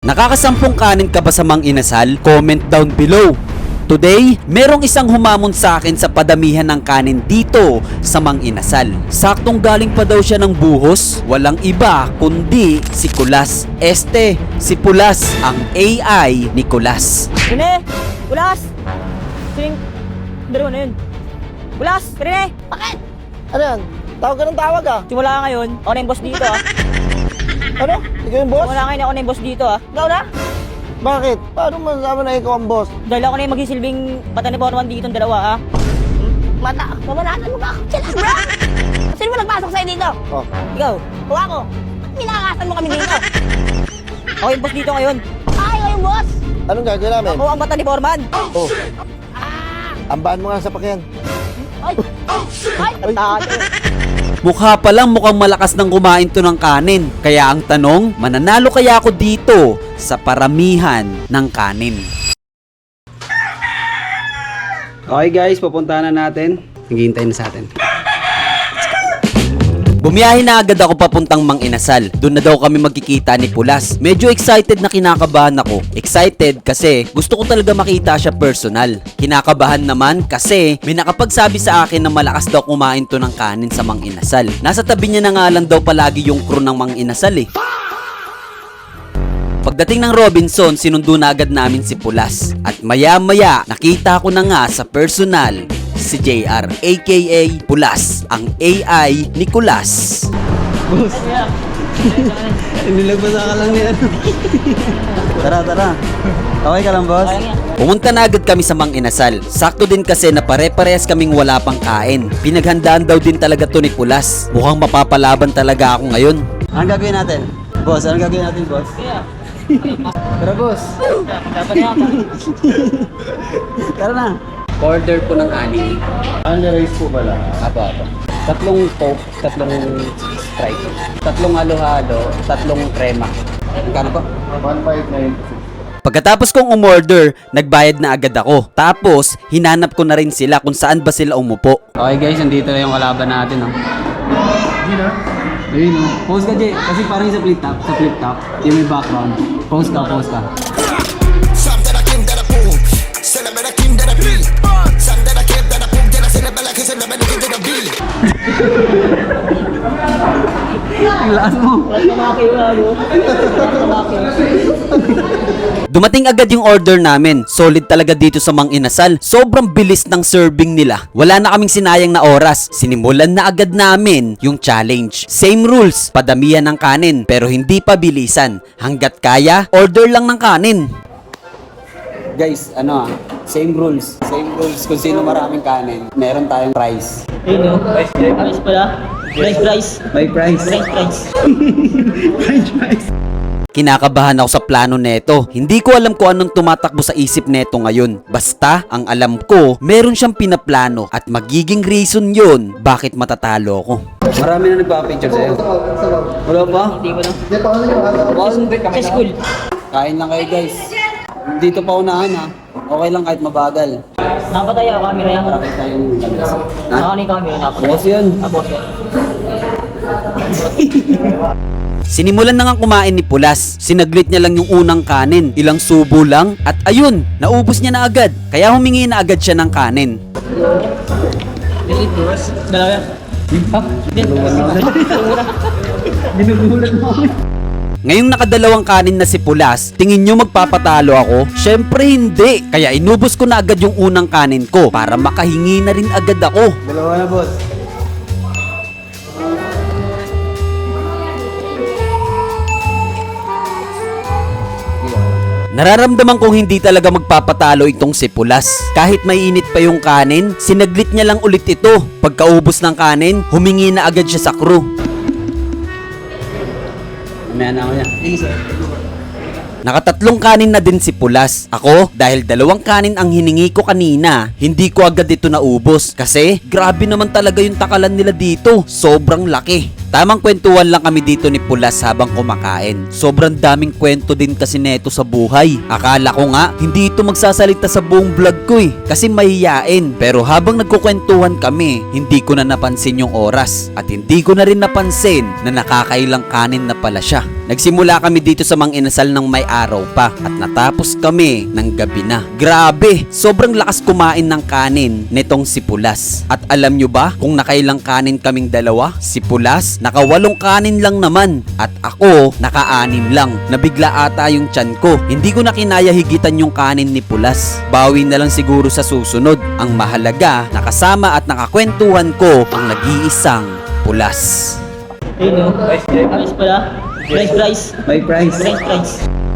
Nakakasampung kanin ka ba sa Mang Inasal? Comment down below. Today, merong isang humamon sa akin sa padamihan ng kanin dito sa Mang Inasal. Saktong galing pa daw siya ng buhos, walang iba kundi si Kulas. Si Pulas, ang AI ni Kulas. Rene! Bulas! Sining... Dalawa na yun. Bulas! Rene! Bakit? Ano yan? Tawag ka ng tawag ah. Simula ka ngayon, ako na yung boss dito ah. Ano? Ikaw yung boss? Simula ngayon, ako na yung boss dito ah. Ikaw na? Bakit? Paano masasabi na ikaw ang boss? Dahil ako na yung magsisilbing mata ni Borman dito ang dalawa ah. Mata? Mamanatan mo ba ako? Sila bro! Sino mo nagpasok sa'yo dito? Oh. Ikaw? O ako? Ba't nilakasan mo kami dito? Ako yung boss dito ngayon. Ay, ako yung boss! Anong gagawin namin? Ako ang mata ni Borman. Oh. Ambaan mo nga sa pakyan. Ay! Ay! Tayo! Mukha pa lang mukhang malakas nang kumain to ng kanin. Kaya ang tanong, mananalo kaya ako dito sa paramihan ng kanin? Okay guys, pupuntahan na natin. Naghihintay na sa atin. Bumiyahe na agad ako papuntang Mang Inasal. Doon na daw kami magkikita ni Pulas. Medyo excited na kinakabahan ako. Excited kasi gusto ko talaga makita siya personal. Kinakabahan naman kasi may nakapagsabi sa akin na malakas daw kumain to ng kanin sa Mang Inasal. Nasa tabi niya na nga lang daw palagi yung crew ng Mang Inasal eh. Pagdating ng Robinson, sinundo na agad namin si Pulas. At maya-maya, nakita ko na nga sa personal si JR, aka Pulas, ang AI ni Kulas. Boss, inilagbasa ka lang niyan. Tara. Okay ka lang, boss? Pumunta na agad kami sa Mang Inasal. Sakto din kasi na pare-parehas kaming wala pang kain. Pinaghandaan daw din talaga to ni Pulas. Mukhang mapapalaban talaga ako ngayon. Anong gagawin natin? Boss, anong gagawin natin, boss? Tara, boss. Tara na. Order po ng ani. Ano rice po pala? Apo. 3 Coke, 3 Sprite. 3 halo-halo, 3 krema. Magkano po? 159. Pagkatapos kong umorder, nagbayad na agad ako. Tapos, hinanap ko na rin sila kung saan ba sila umupo. Okay guys, nandito na yung kalaban natin. Ayun o. Pause ka, Jay. Kasi parang sa flip top, yung may background. Pause ka. Ang lakas mo. Dumating agad yung order namin. Solid talaga dito sa Mang Inasal. Sobrang bilis ng serving nila. Wala na kaming sinayang na oras. Sinimulan na agad namin yung challenge. Same rules, padamihan ng kanin, pero hindi pa bilisan. Hanggat kaya, order lang ng kanin. Guys, same rules. Same rules kung sino maraming kanin. Meron tayong prize. Ayun o. Price pala. Price. By price. Price. Kinakabahan ako sa plano neto. Hindi ko alam kung anong tumatakbo sa isip neto ngayon. Basta, ang alam ko, meron siyang pinaplano at magiging reason yun bakit matatalo ako. Marami na nagpa-picture sa'yo. Wala pa? Hindi ko na. Sa school. Kain lang kayo guys. Dito pa unahan ha. Okay lang kahit mabagal. Napatay ako camera yan. Marami tayong labas. Ha? Ako na yung camera. Napatay. Boss yun. Boss yan. Sinimulan na nga kumain ni Pulas. Sinaglit niya lang yung unang kanin. Ilang subo lang. At ayun, naubos niya na agad. Kaya humingi na agad siya ng kanin. Dalawa yan. Ha? Dinugulan mo. Ngayong nakadalawang kanin na si Pulas, tingin nyo magpapatalo ako? Syempre hindi. Kaya inubos ko na agad yung unang kanin ko para makahingi na rin agad ako. Dalawa na, boss. Nararamdaman kong hindi talaga magpapatalo itong si Pulas. Kahit mainit pa yung kanin, sinaglit niya lang ulit ito. Pagkaubos ng kanin, humingi na agad siya sa crew. Nakatatlong kanin na din si Pulas. Ako, dahil 2 kanin ang hiningi ko kanina, hindi ko agad ito naubos. Kasi, grabe naman talaga yung takalan nila dito. Sobrang laki. Tamang kwentuhan lang kami dito ni Pulas habang kumakain. Sobrang daming kwento din kasi neto sa buhay. Akala ko nga, hindi ito magsasalita sa buong vlog ko eh, kasi mahiyain. Pero habang nagkukwentuhan kami, hindi ko na napansin yung oras. At hindi ko na rin napansin na nakakailang kanin na pala siya. Nagsimula kami dito sa Mang Inasal ng may araw pa at natapos kami ng gabi na. Grabe, sobrang lakas kumain ng kanin nitong si Pulas. At alam nyo ba kung nakailang kanin kaming dalawa? Si Pulas, naka-8 kanin lang naman. At ako, naka-6 lang. Nabigla ata yung tiyan ko. Hindi ko na kinaya higitan yung kanin ni Pulas. Bawi na lang siguro sa susunod. Ang mahalaga, nakasama at nakakwentuhan ko ang nag-iisang Pulas. Ayun o. Price pala. Price. May price. Price.